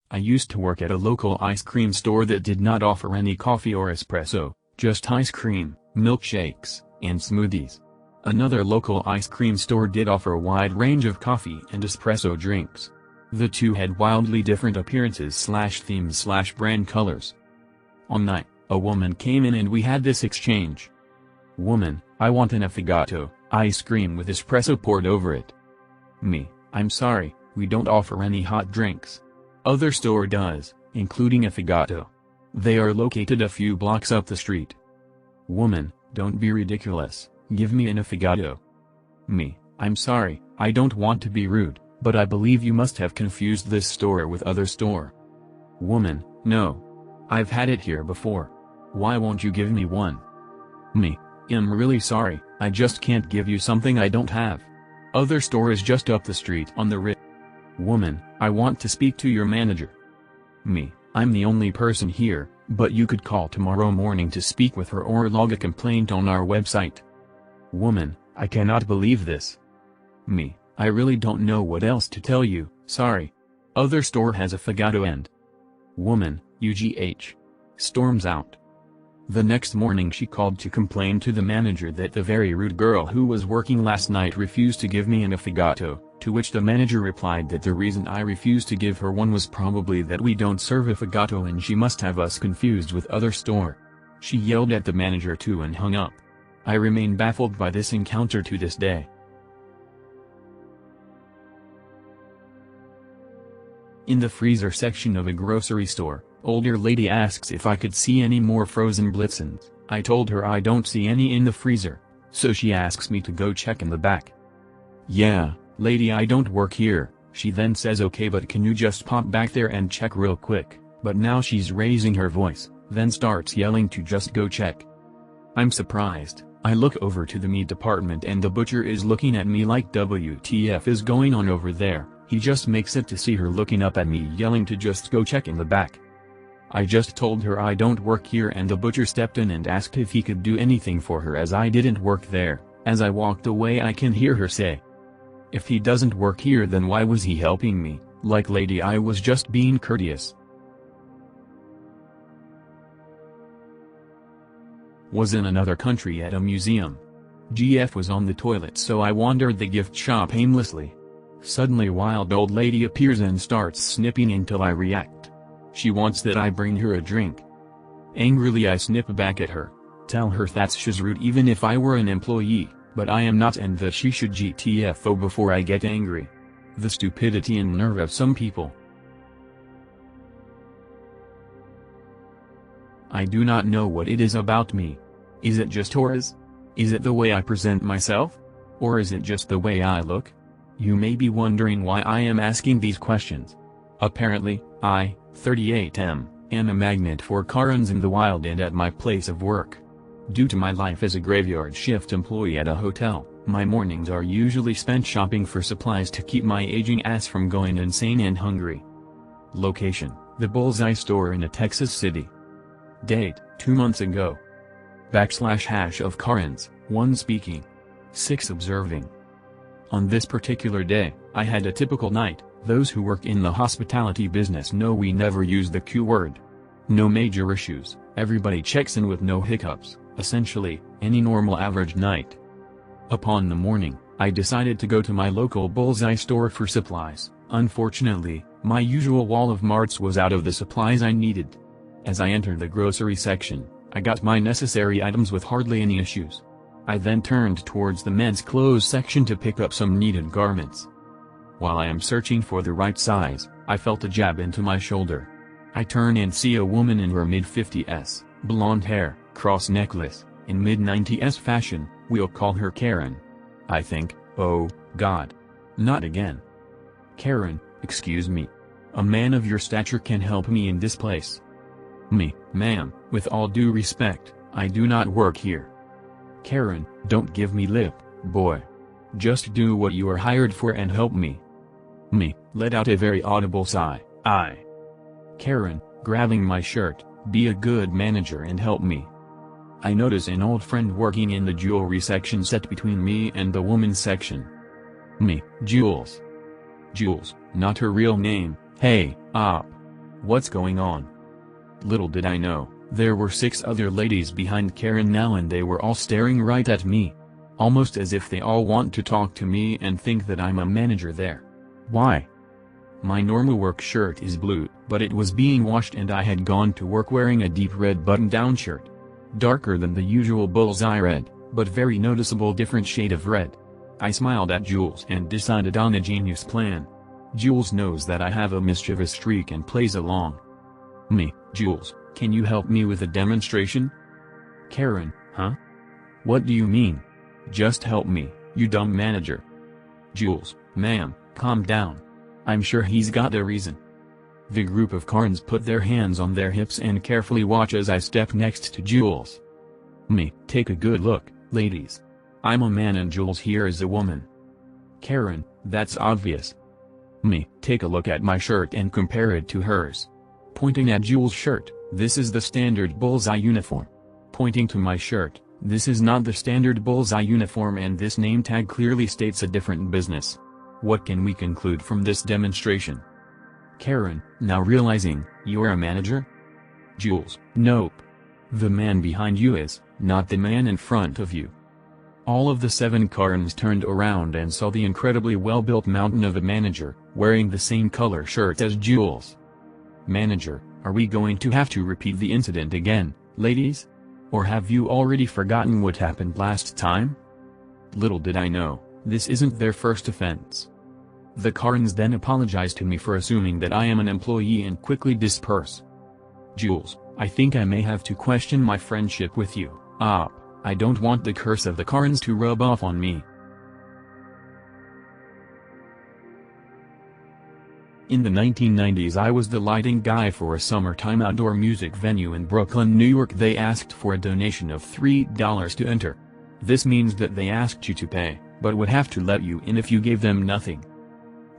I used to work at a local ice cream store that did not offer any coffee or espresso, just ice cream, milkshakes, and smoothies. Another local ice cream store did offer a wide range of coffee and espresso drinks. The two had wildly different appearances/themes/brand colors. One night, a woman came in and we had this exchange. Woman, I want an affogato, ice cream with espresso poured over it. Me, I'm sorry, we don't offer any hot drinks. Other store does, including affogato. They are located a few blocks up the street. Woman, don't be ridiculous, give me an affogato. Me, I'm sorry, I don't want to be rude, but I believe you must have confused this store with other store. Woman, no. I've had it here before. Why won't you give me one? Me, I'm really sorry, I just can't give you something I don't have. Other store is just up the street on the Woman, I want to speak to your manager. Me, I'm the only person here, but you could call tomorrow morning to speak with her or log a complaint on our website. Woman, I cannot believe this. Me, I really don't know what else to tell you, sorry. Other store has affogato and. Woman, UGH. Storms out. The next morning she called to complain to the manager that the very rude girl who was working last night refused to give me an affogato, to which the manager replied that the reason I refused to give her one was probably that we don't serve affogato and she must have us confused with other store. She yelled at the manager too and hung up. I remain baffled by this encounter to this day. In the freezer section of a grocery store, older lady asks if I could see any more frozen Blitzens. I told her I don't see any in the freezer, so she asks me to go check in the back. Yeah, lady, I don't work here, she then says okay, but can you just pop back there and check real quick, but now she's raising her voice, then starts yelling to just go check. I'm surprised. I look over to the meat department and the butcher is looking at me like WTF is going on over there. He just makes it to see her looking up at me yelling to just go check in the back. I just told her I don't work here and the butcher stepped in and asked if he could do anything for her as I didn't work there. As I walked away I can hear her say, if he doesn't work here then why was he helping me? Like lady, I was just being courteous. Was in another country at a museum. GF was on the toilet so I wandered the gift shop aimlessly. Suddenly a wild old lady appears and starts snipping until I react. She wants that I bring her a drink. Angrily I snip back at her, tell her that's she's rude even if I were an employee, but I am not and that she should GTFO before I get angry. The stupidity and nerve of some people. I do not know what it is about me. Is it just auras? Is it the way I present myself? Or is it just the way I look? You may be wondering why I am asking these questions. Apparently, I, 38M, am a magnet for Karens in the wild and at my place of work. Due to my life as a graveyard shift employee at a hotel, my mornings are usually spent shopping for supplies to keep my aging ass from going insane and hungry. Location, the Bullseye store in a Texas city. Date, 2 months ago. / of Karens, 1 speaking. 6 observing. On this particular day, I had a typical night. Those who work in the hospitality business know we never use the Q word. No major issues, everybody checks in with no hiccups, essentially, any normal average night. Upon the morning, I decided to go to my local Bullseye store for supplies. Unfortunately, my usual wall of marts was out of the supplies I needed. As I entered the grocery section, I got my necessary items with hardly any issues. I then turned towards the men's clothes section to pick up some needed garments. While I am searching for the right size, I felt a jab into my shoulder. I turn and see a woman in her mid-50s, blonde hair, cross necklace, in mid-90s fashion. We'll call her Karen. I think, oh, God. Not again. Karen, excuse me. A man of your stature can help me in this place. Me, ma'am, with all due respect, I do not work here. Karen, don't give me lip, boy. Just do what you are hired for and help me. Me, let out a very audible sigh. Karen, grabbing my shirt, be a good manager and help me. I notice an old friend working in the jewelry section set between me and the woman's section. Me, Jules. Jules, not her real name, hey, op. What's going on? Little did I know, there were 6 other ladies behind Karen now, and they were all staring right at me. Almost as if they all want to talk to me and think that I'm a manager there. Why? My normal work shirt is blue, but it was being washed and I had gone to work wearing a deep red button-down shirt. Darker than the usual bullseye red, but very noticeable different shade of red. I smiled at Jules and decided on a genius plan. Jules knows that I have a mischievous streak and plays along. Me, Jules, can you help me with a demonstration? Karen, huh? What do you mean? Just help me, you dumb manager. Jules, ma'am, calm down. I'm sure he's got a reason. The group of Karens put their hands on their hips and carefully watch as I step next to Jules. Me, take a good look, ladies. I'm a man and Jules here is a woman. Karen, that's obvious. Me, take a look at my shirt and compare it to hers. Pointing at Jules' shirt, this is the standard bullseye uniform. Pointing to my shirt, this is not the standard bullseye uniform and this name tag clearly states a different business. What can we conclude from this demonstration? Karen, now realizing, you're a manager? Jules, nope. The man behind you is, not the man in front of you. All of the 7 Karens turned around and saw the incredibly well-built mountain of a manager, wearing the same color shirt as Jules. Manager, are we going to have to repeat the incident again, ladies? Or have you already forgotten what happened last time? Little did I know, this isn't their first offense. The Karens then apologize to me for assuming that I am an employee and quickly disperse. Jules, I think I may have to question my friendship with you. I don't want the curse of the Karens to rub off on me. In the 1990s I was the lighting guy for a summertime outdoor music venue in Brooklyn, New York. They asked for a donation of $3 to enter. This means that they asked you to pay, but would have to let you in if you gave them nothing.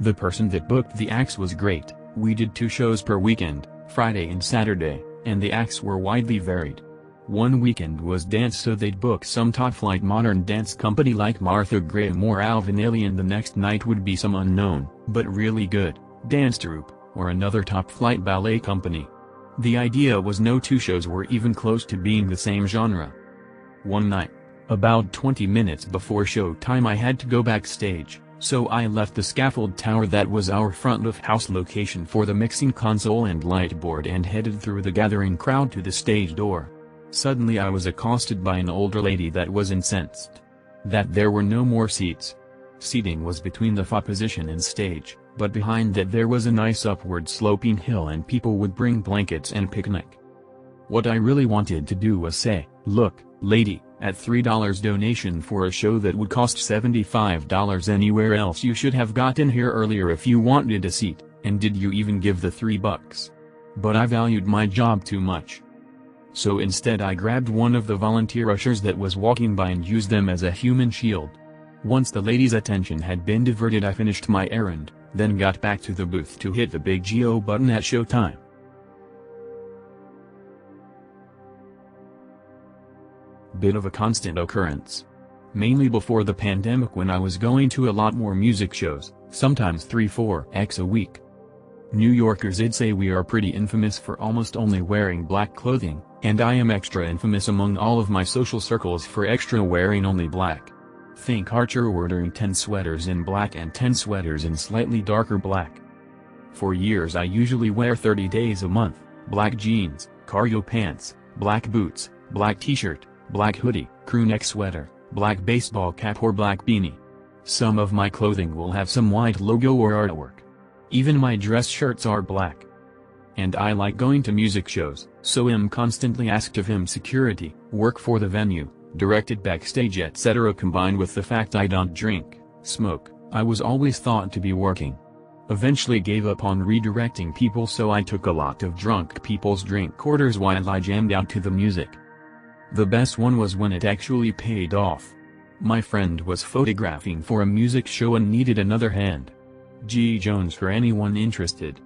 The person that booked the acts was great. We did 2 shows per weekend, Friday and Saturday, and the acts were widely varied. One weekend was dance, so they'd book some top-flight modern dance company like Martha Graham or Alvin Ailey, and the next night would be some unknown, but really good, dance troupe, or another top-flight ballet company. The idea was no 2 shows were even close to being the same genre. One night, about 20 minutes before show time, I had to go backstage, so I left the scaffold tower that was our front-of-house location for the mixing console and light board and headed through the gathering crowd to the stage door. Suddenly I was accosted by an older lady that was incensed that there were no more seats. Seating was between the photo position and stage, but behind that there was a nice upward sloping hill and people would bring blankets and picnic. What I really wanted to do was say, look, lady, at $3 donation for a show that would cost $75 anywhere else, you should have gotten here earlier if you wanted a seat, and did you even give the $3? But I valued my job too much. So instead I grabbed one of the volunteer ushers that was walking by and used them as a human shield. Once the lady's attention had been diverted, I finished my errand, then got back to the booth to hit the big GO button at showtime. Bit of a constant occurrence. Mainly before the pandemic, when I was going to a lot more music shows, sometimes 3-4x a week. New Yorkers'd say we are pretty infamous for almost only wearing black clothing, and I am extra infamous among all of my social circles for extra wearing only black. Think Archer ordering 10 sweaters in black and 10 sweaters in slightly darker black. For years I usually wear 30 days a month, black jeans, cargo pants, black boots, black t-shirt, black hoodie, crewneck sweater, black baseball cap or black beanie. Some of my clothing will have some white logo or artwork. Even my dress shirts are black. And I like going to music shows, so am constantly asked of him security, work for the venue, directed backstage, etc. Combined with the fact I don't drink, smoke, I was always thought to be working. Eventually gave up on redirecting people, so I took a lot of drunk people's drink orders while I jammed out to the music. The best one was when it actually paid off. My friend was photographing for a music show and needed another hand. G. Jones for anyone interested.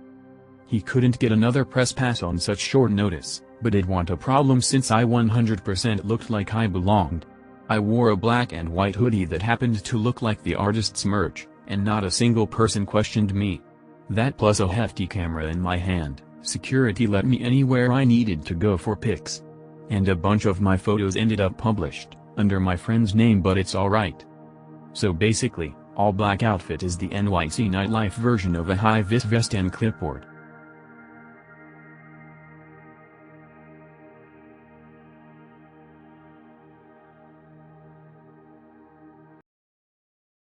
He couldn't get another press pass on such short notice, but it wasn't a problem since I 100% looked like I belonged. I wore a black and white hoodie that happened to look like the artist's merch, and not a single person questioned me. That plus a hefty camera in my hand, Security let me anywhere I needed to go for pics. And a bunch of my photos ended up published, under my friend's name, but it's alright. So basically, all black outfit is the NYC nightlife version of a high-vis vest and clipboard.